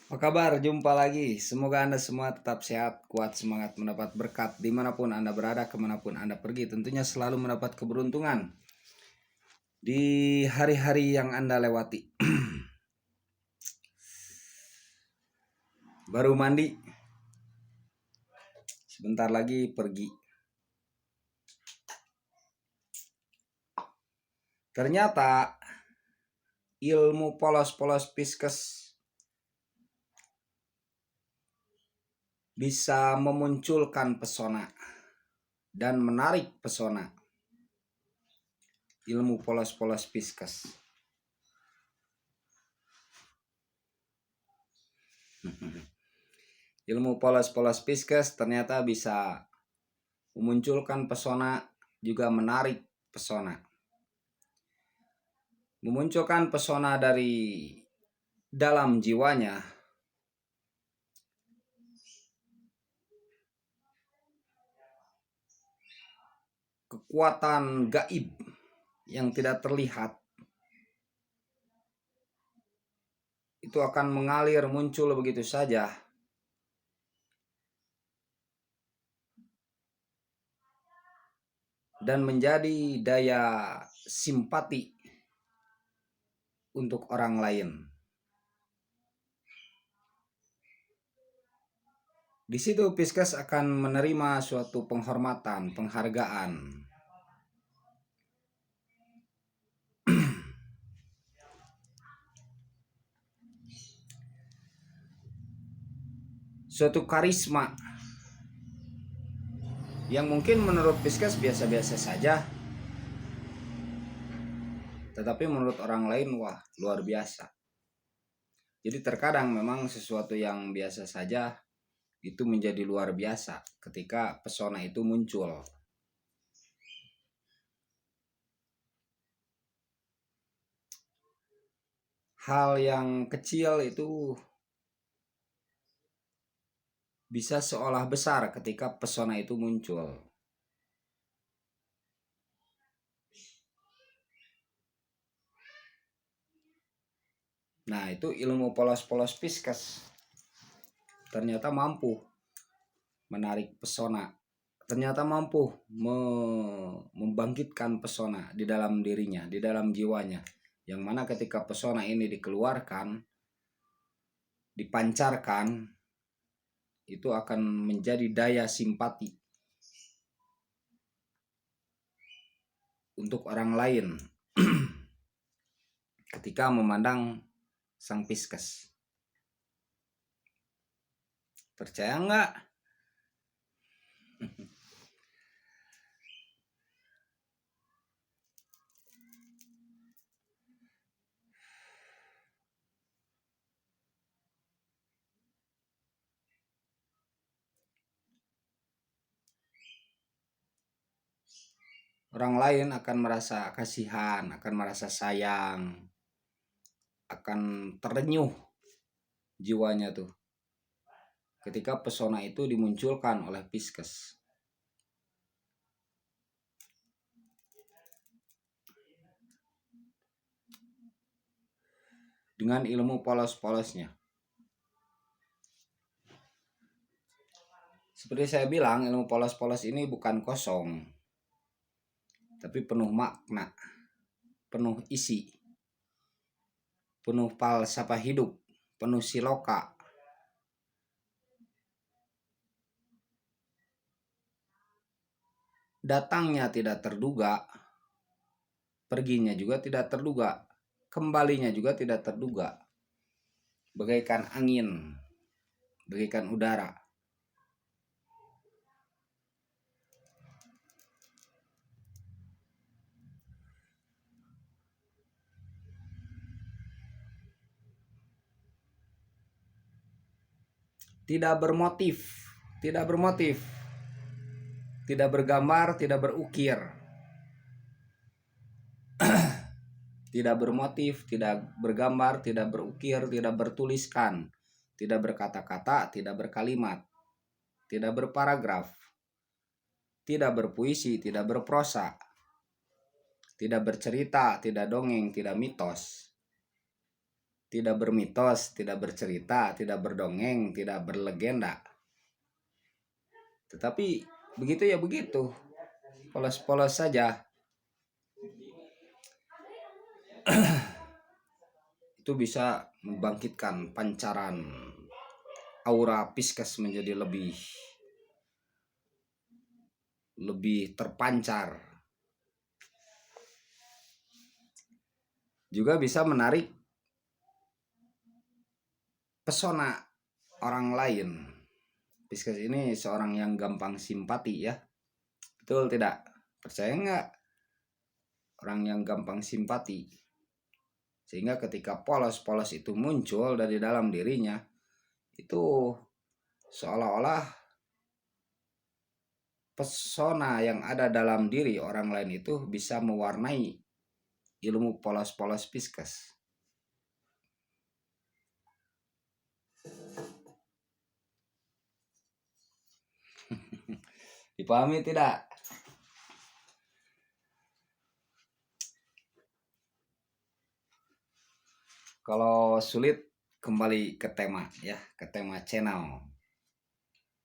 Apa kabar? Jumpa lagi. Semoga Anda semua tetap sehat, kuat, semangat, mendapat berkat dimanapun Anda berada, kemanapun Anda pergi. Tentunya selalu mendapat keberuntungan di hari-hari yang Anda lewati. Baru mandi, sebentar lagi pergi. Ternyata ilmu polos-polos Pisces bisa memunculkan pesona dan menarik pesona. Ilmu polos-polos Pisces. Ilmu polos-polos Pisces ternyata bisa memunculkan pesona, juga menarik pesona. Memunculkan pesona dari dalam jiwanya, kekuatan gaib yang tidak terlihat itu akan mengalir muncul begitu saja dan menjadi daya simpati untuk orang lain. Di situ Pisces akan menerima suatu penghormatan, penghargaan. Suatu karisma yang mungkin menurut Pisces biasa-biasa saja, tetapi menurut orang lain wah luar biasa. Jadi terkadang memang sesuatu yang biasa saja itu menjadi luar biasa ketika pesona itu muncul. Hal yang kecil itu bisa seolah besar ketika pesona itu muncul. Nah, itu ilmu polos-polos Pisces ternyata mampu menarik pesona, ternyata mampu membangkitkan pesona di dalam dirinya, di dalam jiwanya, yang mana ketika pesona ini dikeluarkan, dipancarkan, itu akan menjadi daya simpati untuk orang lain ketika memandang sang Pisces. Percaya nggak? Orang lain akan merasa kasihan, akan merasa sayang, akan terenyuh jiwanya tuh ketika pesona itu dimunculkan oleh Pisces. Dengan ilmu polos-polosnya. Seperti saya bilang, ilmu polos-polos ini bukan kosong, tapi penuh makna, penuh isi, penuh falsafah hidup, penuh siloka. Datangnya tidak terduga, perginya juga tidak terduga, kembalinya juga tidak terduga. Bagaikan angin, bagaikan udara. Tidak bermotif, tidak bergambar, tidak berukir, tidak bermotif, tidak bergambar, tidak berukir, tidak bertuliskan, tidak berkata-kata, tidak berkalimat, tidak berparagraf, tidak berpuisi, tidak berprosa, tidak bercerita, tidak dongeng, tidak mitos. tidak bermitos, tidak bercerita, tidak berdongeng, tidak berlegenda. Tetapi begitu ya begitu, polos-polos saja. Itu bisa membangkitkan pancaran aura Pisces menjadi lebih terpancar. Juga bisa menarik pesona orang lain. Pisces ini seorang yang gampang simpati ya. Betul tidak? Percaya nggak? Orang yang gampang simpati. Sehingga ketika polos-polos itu muncul dari dalam dirinya, itu seolah-olah pesona yang ada dalam diri orang lain itu bisa mewarnai ilmu polos-polos Pisces. Dipahami tidak? Kalau sulit kembali ke tema ya, ke tema channel.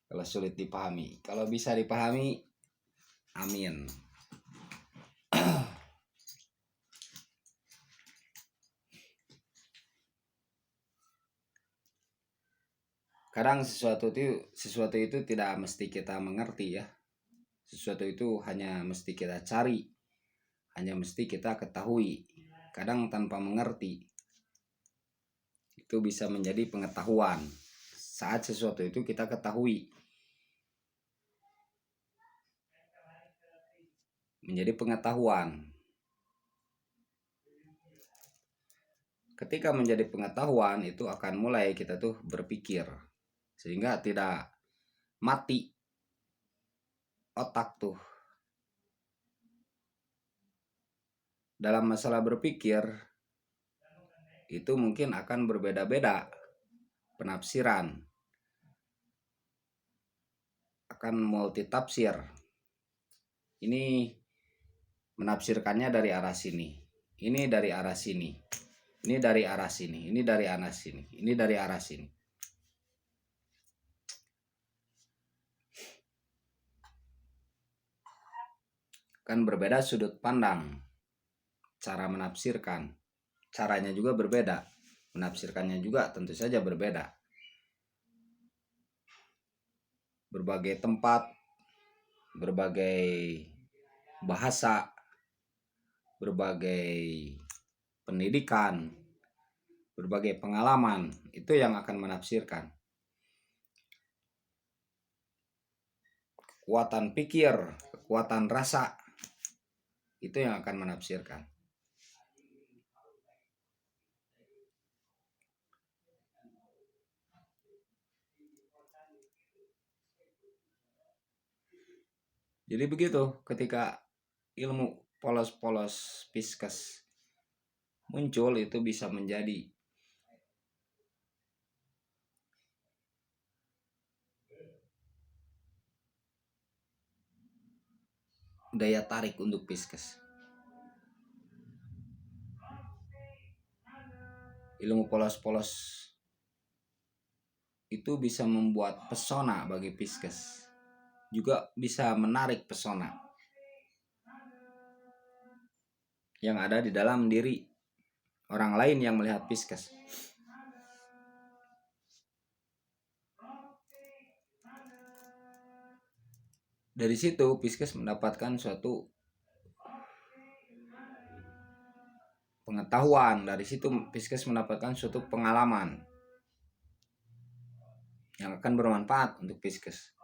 Kalau sulit dipahami, kalau bisa dipahami, amin. Kadang sesuatu itu tidak mesti kita mengerti ya. Sesuatu itu hanya mesti kita cari, hanya mesti kita ketahui. Kadang tanpa mengerti, itu bisa menjadi pengetahuan. Saat sesuatu itu kita ketahui, menjadi pengetahuan. Ketika menjadi pengetahuan, itu akan mulai kita tuh berpikir, sehingga tidak mati otak tuh. Dalam masalah berpikir, itu mungkin akan berbeda-beda penafsiran, akan multitafsir. Ini menafsirkannya dari arah sini, ini dari arah sini, ini dari arah sini, ini dari arah sini, ini dari arah sini. Kan berbeda sudut pandang, cara menafsirkan, caranya juga berbeda, menafsirkannya juga tentu saja berbeda. Berbagai tempat, berbagai bahasa, berbagai pendidikan, berbagai pengalaman, itu yang akan menafsirkan. Kekuatan pikir, kekuatan rasa, itu yang akan menafsirkan. Jadi begitu, ketika ilmu polos-polos Pisces muncul, itu bisa menjadi daya tarik untuk Pisces. Ilmu polos-polos itu bisa membuat pesona bagi Pisces, juga bisa menarik pesona yang ada di dalam diri orang lain yang melihat Pisces. Dari situ Pisces mendapatkan suatu pengetahuan, dari situ Pisces mendapatkan suatu pengalaman yang akan bermanfaat untuk Pisces.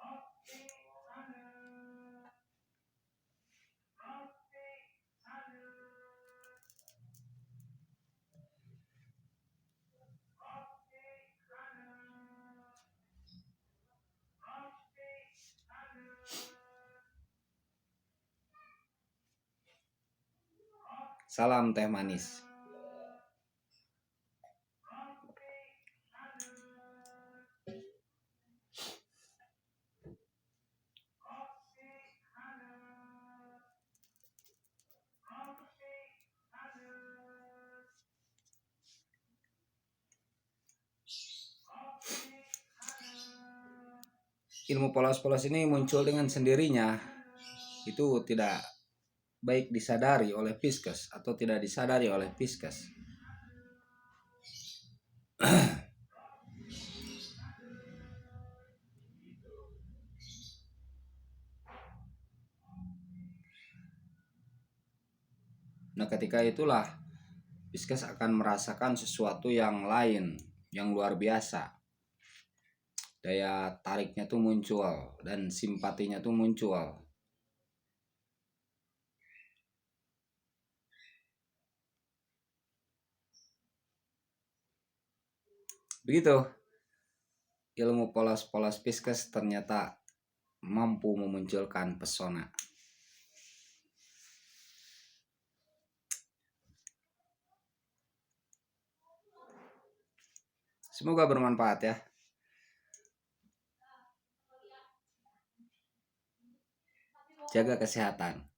Salam teh manis. ilmu polos-polos ini muncul dengan sendirinya, itu tidak baik disadari oleh Fiskes atau tidak disadari oleh Fiskes. Nah, ketika itulah Fiskes akan merasakan sesuatu yang lain, yang luar biasa. Daya tariknya tuh muncul dan simpatinya tuh muncul. Begitu. Ilmu polos-polos Fiskes ternyata mampu memunculkan pesona. Semoga bermanfaat ya. Jaga kesehatan.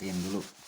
Diam dulu.